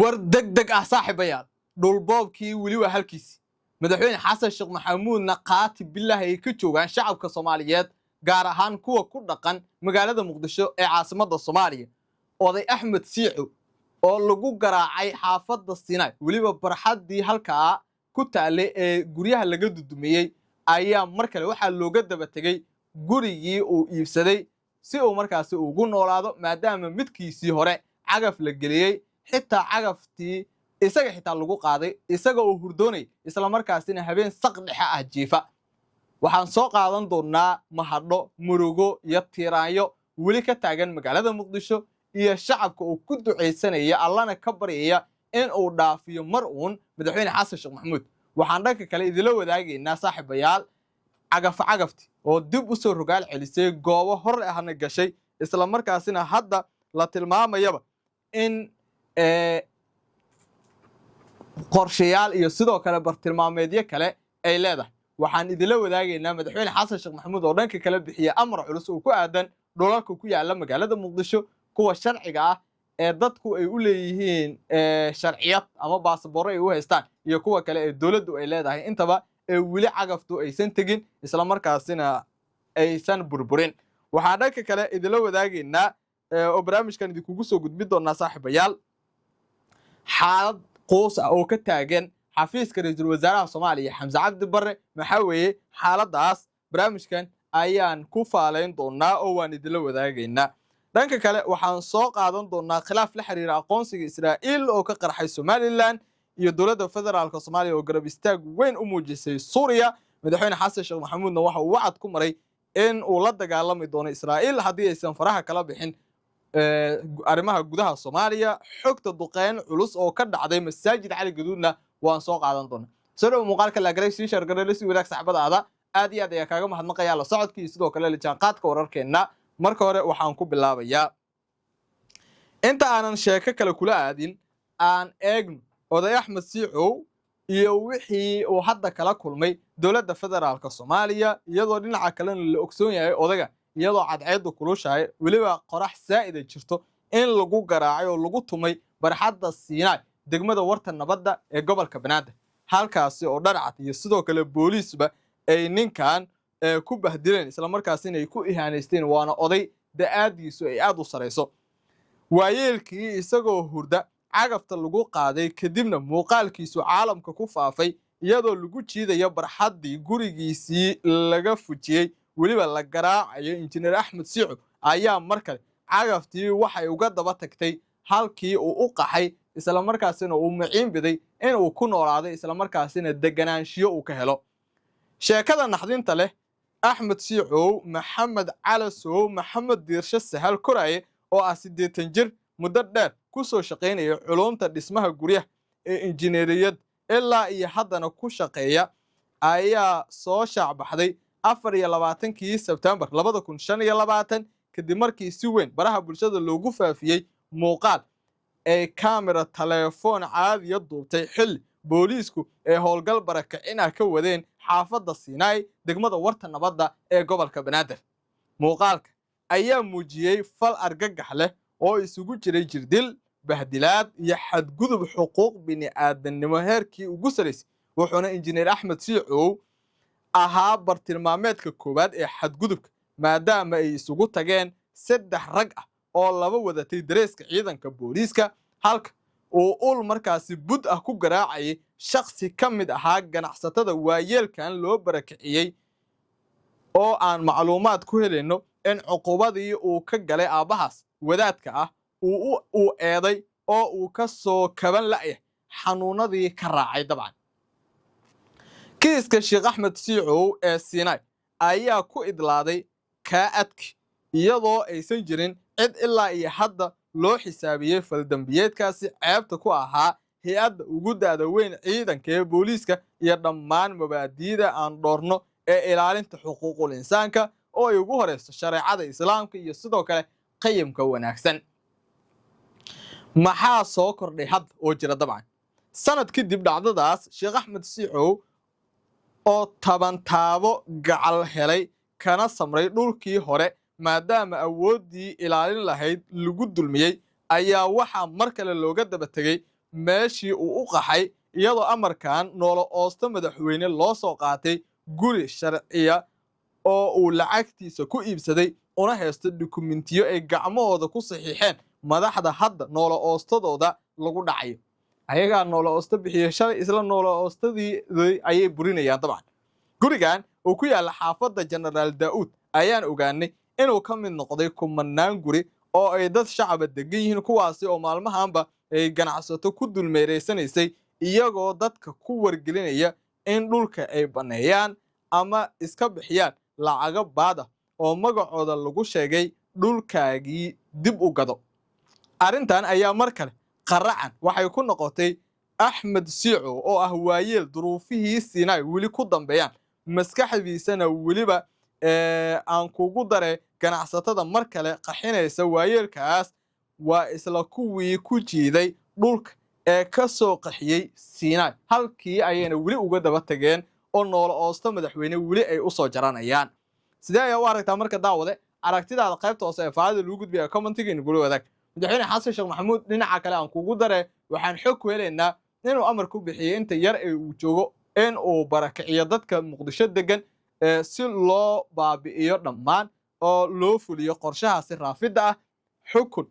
war degdeg ah saaxiibayaal dhulboobkii weli waa halkiisi madaxweyne xasan sheekh maxamuudna qaati billaah ay ka joogaan shacabka Soomaaliyeed gaar ahaan kuwa ku dhaqan magaalada Muqdisho ee caasimadda Soomaaliya oday Axmed Siico oo lagu garaacay xaafadda Sinai weliba barxadii halkaa ku taale ee guryaha laga dudumiyay ayaa mar kale waxa looga daba tagay gurigii uu iibsaday si uu markaas ugu noolaado maadaama midkiisii hore cagaf la geliyay xitaa cagaftii isaga xitaa lagu qaaday isaga oo hurdoonay isla markaasina habeen saq dhexe ah jiifa waxaan soo qaadan doonaa mahadho murugo iyo tiiraanyo weli ka taagan magaalada Muqdisho iyo shacabka oo ku duceysanaya allana ka baryaya in uu dhaafiyo mar uun madaxweyne xasan sheekh maxamuud waxaan dhanka kale idila wadaagaynaa saaxiibayaal cagafti oo dib u soo rogaal celisay goobo hor ahna gashay isla markaasina hadda la tilmaamayaba in qorshayaal iyo sidoo kale bartilmaameedyo kale ay leedahay waxaan idila wadaagaynaa madaxweyne xasan sheekh maxamuud oo dhanka kale bixiya amar culus oo ku aadan dhulalka ku yaala magaalada Muqdisho kuwa sharciga ah ee dadku ay u leeyihiin sharciyad ama baasaboor ay u haystaan iyo kuwa kale ee dawladdu ay leedahay intaba ee weli cagaftu aysan tagin isla markaasina aysan burburin waxaan dhanka kale idila wadaagaynaa oo barnaamijkan idinku soo gudbin doonaa saaxiibayaal xaalad qoys ah oo ka taagan xafiiska ra'iisul wasaaraha Soomaaliya Xamza Cabdi Barre maxaa weeye xaaladaas barnaamijkan ayaan ku faaleyn doonaa oo waan idila wadaagaynaa dhanka kale waxaan soo qaadan doonaa khilaaf la xiriira aqoonsiga Israa'iil oo ka qarxay Somaliland iyo dawladda federaalka Soomaaliya oo garab istaag weyn u muujisay Suuriya madaxweyne xasan sheekh maxamuudna waxa uu wacad ku maray in uu la dagaalami doono Israa'iil haddii aysan faraha kala bixin arrimaha gudaha Soomaaliya xogta duqeyn culus oo ka dhacday masaajid Cali Gaduudna waan soo qaadan doonaa soo muuqaalka la garay si shargareeyay si wadaag saxaabada aad iyo aad ayaa kaaga mahadnaqaya la socodkii sidoo kale la jaanqaadka wararkeena marka hore waxaan ku bilaabayaa inta aanan sheeko kale kula aadin aan eegno oday Axmed Siico iyo wixii uu hadda kala kulmay dawladda federaalka Soomaaliya iyadoo dhinaca kale la ogsoon yahay odaga iyadoo cadceedu kulushahay weliba qorax saa'id jirto in lagu garaacay oo lagu tumay barxadda Sinai degmada warta nabadda ee gobolka Banaadir halkaasi oo dharcad iyo sidoo kale booliisba ay ninkan ku bahdileen isla markaasina ay ku ihaaneysteen waana oday da'adiisu ay aad u sareyso waayeelkii isagoo hurda cagafta lagu qaaday kadibna muuqaalkiisu caalamka ku faafay iyadoo lagu jiidayo barxaddii gurigiisii laga fujiyay weliba la garaacayo injineer Axmed Siico ayaa markale cagaftii waxay uga daba tagtay halkii uu u qaxay isla markaasina uu maciin biday in uu ku noolaado isla markaasina deganaanshiyo uu ka helo sheekada naxdinta leh Axmed Siico Maxamed Calasow Maxamed Diirshe Sahal Koraye oo ah 80 jir muddo dheer ku soo shaqeynaya culumta dhismaha guryaha ee injineeriyad ilaa iyo haddana ku shaqeeya ayaa soo shacbaxday 24 Sebtembar 2025 kadib markii si weyn baraha bulshada loogu faafiyay muuqaal ee kamera telefoon caadi duubtay xilli booliisku ee howlgal barakicin ah ka wadeen xaafadda Sinai degmada warta nabadda ee gobolka Banaadir muuqaalka ayaa muujiyay fal argagax leh oo isugu jiray jirdil bahdilaad iyo xadgudub xuquuq bini'aadanimo heerkii ugu sareysay wuxuuna injineer Axmed Siico ahaa bartilmaameedka koowaad ee xadgudubka maadaama ay isugu tageen 3 rag ah oo laba wadatay dareeska ciidanka booliiska halka oo ul markaasi bud ah ku garaacay shakhsi ka mid ahaa ganacsatada waayeelkan loo barakiciyay oo aan macluumaad ku helayno in cuqubadii uu ka galay aabahaas wadaadka ah uu eeday oo uu ka soo kaban la'yahay xanuunadii ka raacay dabcan kiiska Sheekh Axmed Siico ee Sinai ayaa ku idlaaday kaadki iyadoo aysan jirin cid ilaa iyo hadda loo xisaabiyay faldambiyeedkaasi ceebta ku ahaa hay'adda ugu daada weyn ciidanka ee booliiska iyo dhammaan mabaadiida aan dhoorno ee ilaalinta xuquuqul insaanka oo ay ugu horeyso shareecada islaamka iyo sidoo kale qiyamka wanaagsan maxaa soo kordhay had oo jira dabcan sanad kadib dhacdadaas Sheekh Axmed Siico oo taabo gacal helay kana samray dhulkii hore maadaama awoodii ilaalin lahayd lagu dulmiyay ayaa waxa mar kale looga daba tagay meeshii uu u qaxay iyadoo amarkan noolo oosto madaxweyne loo soo qaatay guri sharciya oo uu lacagtiisa ku iibsaday una haysto dukumentiyo ay gacmahooda ku saxiixeen madaxda hadda noolo oostadooda lagu dhacayo ayagaa noolo oosto bixiyay shalay isla noolo oostadii ayay burinayaan dabcan gurigan oo ku yaalla xaafadda Generaal Daa'uud ayaan ogaanay inuu ka mid noqday kumanaan guri oo ay dad shacab degan yihiin kuwaasi oo maalmahanba ay ganacsato ku dulmeereysanaysay iyagoo dadka ku wargelinaya in dhulka ay baneeyaan ama iska bixiyaan lacago baad oo magacooda lagu sheegay dhulkaagii dib u gado arrintan ayaa mar kale qaracan waxay ku noqotay Axmed Siico oo ah waayeel duruufihii Sinai weli ku dambeeyaan maskaxdiisana weliba aan kugu daray ganacsatada mar kale qaxinaysa waayeelkaas waa isla kuwii ku jiiday dhulka ee ka soo qaxiyay Sinai halkii ayayna weli uga daba tageen oo noolo oosto madaxweyne weli ay u soo jaranayaan sidee ayaa u aragtaa marka daawade aragtidaada qaybta hoose ee faa'ida lagu gudbiyo commentiga guli wadaag madaxweyne xasan sheekh maxamuud dhinaca kale aan kugu daray waxaan xog ku helaynaa inuu amar ku bixiyay inta yar ee uu joogo in uu barakiciyo dadka muqdisho degan si loo baabi'iyo dhammaan oo loo fuliyo qorshahaasi raafida ah xukun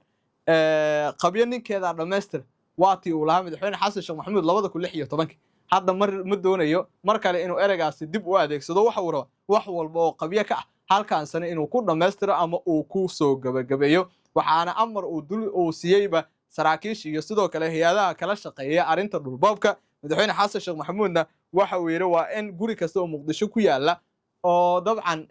qabyo ninkeeda dhamaystir waatii uu lahaa madaxweyne xasan sheekh maxamuud 2016 hadda ma doonayo mar kale inuu ereygaasi dib u adeegsado waxa uu rabo wax walba oo qabyo ka ah halkaan sano inuu ku dhamaystiro ama uu ku soo gabagabeeyo waxaana amar uu siiyayba saraakiish iyo sidoo kale hay'adaha kala shaqeeya arinta dhulboobka madaxweyne xasan sheekh maxamuudna waxa uu yiri waa in guri kasta oo muqdisho ku yaala oo dabcan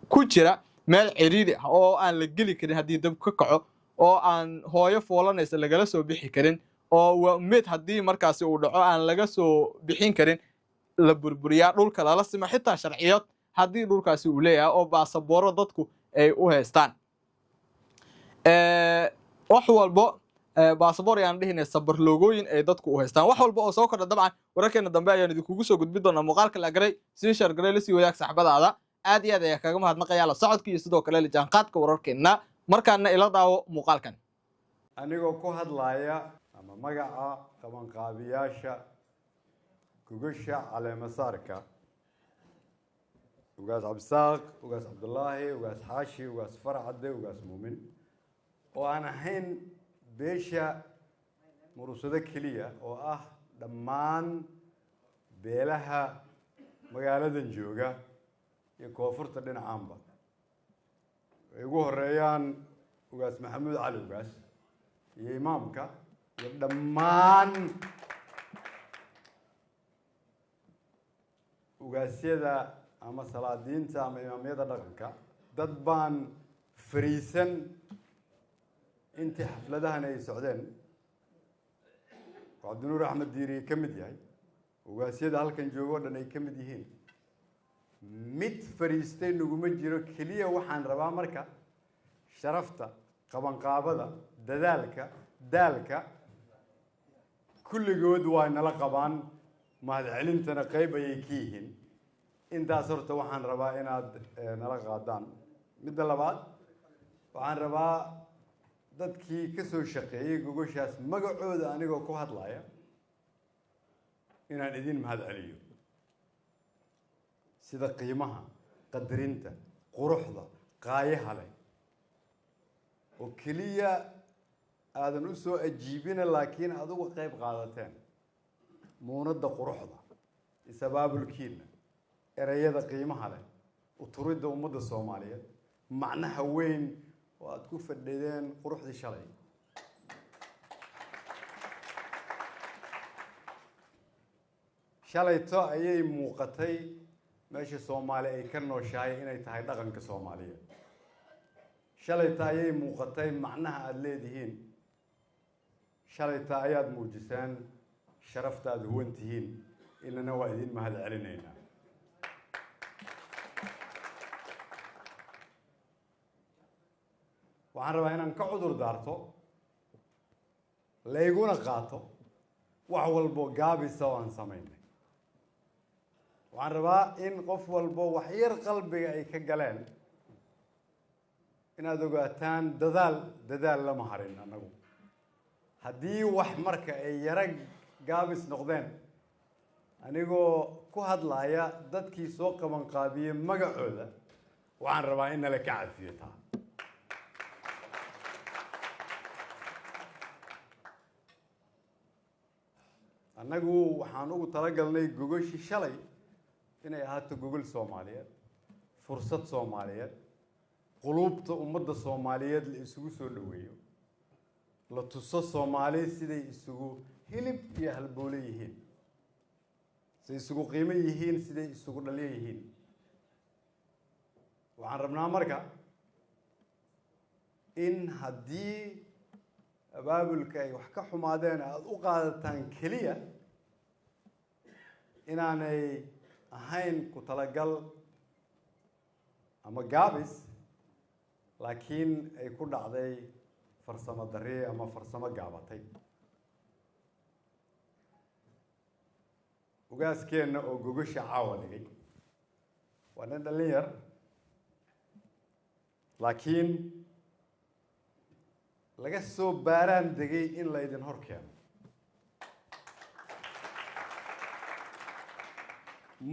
ku jira meel ciriiri ah oo aan la geli karin haddii dab ka kaco oo aan hooyo foolanaysa lagala soo bixi karin oo mid haddii markaasi uu dhaco aan laga soo bixin karin la burburiyaa dhulka lala sima xitaa sharciyad haddii dhulkaasi uu leeyahay oo baasabooro dadku ay u haystaan wax walbo baasaboor ayaan dhihinay sabar loogooyin ay dadku u haystaan wax walba oo soo kordha dabcan wararkeena dambe ayaan idinkugu soo gudbin doonaa muuqaalka la garay sii share garay la sii wadaag saxbadaada aad iyo aad ayaa kaga mahadnaqayaa la socodka iyo sidoo kale la jaanqaadka wararkeena markaana ila daawo muuqaalkan anigoo ku hadlaaya ama magaca qabanqaabiyaasha gugasha caleemasaarka ugaas cabdisaaq ugaas cabdullaahi ugaas xaashi ugaas farcade ugaas muumin oo aan ahayn beesha murusado keliya oo ah dhammaan beelaha magaaladan jooga iyo koonfurta dhinacaanba ay ugu horeeyaan ugaas maxamuud cali ugaas iyo imaamka iyo dhammaan ugaasyada ama salaadiinta ama imaamyada dhaqanka dad baan fariisan intii xafladahan ay socdeen cabdinuur axmed diiri ka mid yahay ugaasyada halkan joogo oo dhan ay ka mid yihiin mid fariistay naguma jiro keliya waxaan rabaa marka sharafta qabanqaabada dadaalka daalka kulligood waa nala qabaan mahadcelintana qayb ayay ka yihiin intaas horta waxaan rabaa inaad nala qaadaan midda labaad waxaan rabaa dadkii ka soo shaqeeyay gogoshaas magacooda anigoo ku hadlaya inaan idin mahadceliyo sida qiimaha qadarinta quruxda qaayaha leh oo keliya aadan u soo ajiibina laakiin adigu qayb qaadateen muunadda quruxda isabaabulkiina erayada qiimaha leh uturidda ummadda soomaaliyeed macnaha weyn oo aad ku fadhideen quruxdii shalay shalayto ayay muuqatay meesha soomaali ay ka nooshahay inay tahay dhaqanka soomaaliyeed shalayta ayay muuqatay macnaha aada leedihiin shalayta ayaad muujisaan sharafta aada huwan tihiin inana waa idin mahad celinaynaa waxaan rabaa inaan ka cudur daarto layguna qaato wax walbo gaabisa oo aan samaynay waxaan rabaa in qof walbo wax yar qalbiga ay ka galeen inaad ogaataan dadaal lama harin annagu haddii wax marka ay yara gaabis noqdeen anigoo ku hadlaya dadkii soo qabanqaabiyey magacooda waxaan rabaa in nala ka cafiyo taa annagu waxaan ugu talagalnay gogoshii shalay inay ahaato gogol Soomaaliyeed fursad Soomaaliyeed qulubta ummadda Soomaaliyeed la isugu soo dhaweeyo la tuso Soomaali siday isugu hilib iyo halboole yihiin siday isugu qiimo yihiin siday isugu dhaliyo yihiin waxaan rabnaa marka in haddii abaabulka ay wax ka xumaadeen aad u qaadataan keliya inaanay ahayn ku talagal ama gaabis laakiin ay ku dhacday farsamo darri ama farsamo gaabatay ugaaskeena oo gogosha caawa dhigay waa nin dhalin yar laakiin laga soo baaraan degay in la idin hor keeno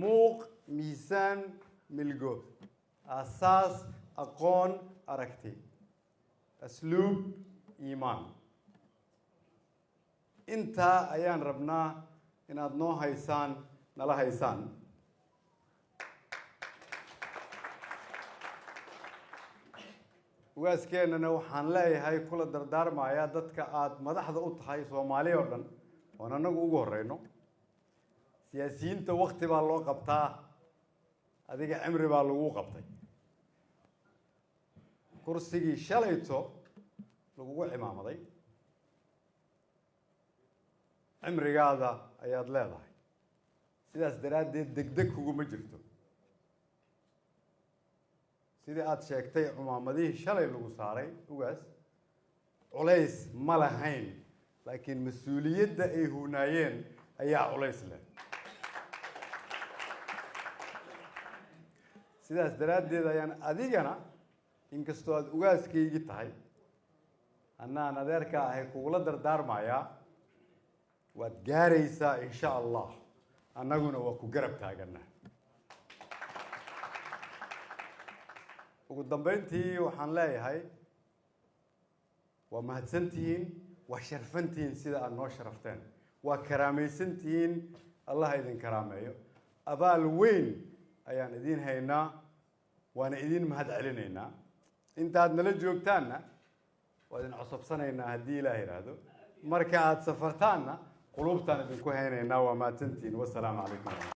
muuq miisaan milgo asaas aqoon aragti asluub iimaan intaa ayaan rabnaa inaad noo haysaan nala haysaan ugaaskeennana waxaan leeyahay kula dardaarmaya dadka aad madaxda u tahay Soomaali oo dhan oo anagu ugu horeyno siyaasiyiinta waqti baa loo qabtaa adiga cimri baa lagu qabtay kursigii shalayto lagu cimaamaday cimrigaada ayaad leedahay sidaas daraaddeed degdeg kuguma jirto sidii aad sheegtay cumaamadihii shalay lagu saaray ugaas culays ma lahayn laakiin mas-uuliyadda ay hunaayeen ayaa culays leh sidaas daraaddeed ayaan adigana inkastoo aad ugaaskaygi tahay annaan adeerka ahay kugula dardaarmayaa waad gaaraysaa insha allah annaguna waa ku garab taaganaa ugu dambeyntii waxaan leeyahay waa mahadsantihiin waa sharfantihiin sida aad noo sharafteen waa karaamaysantihiin allah idin karaameeyo abaal weyn ayaan idin haynaa waana idin mahad celinaynaa intaad nala joogtaanna waa idin cusubsanaynaa haddii ilaah yidhaahdo marka aad safartaanna qulubtaan idinku haynaynaa waa mahadsantihiin wasalaamu calaykum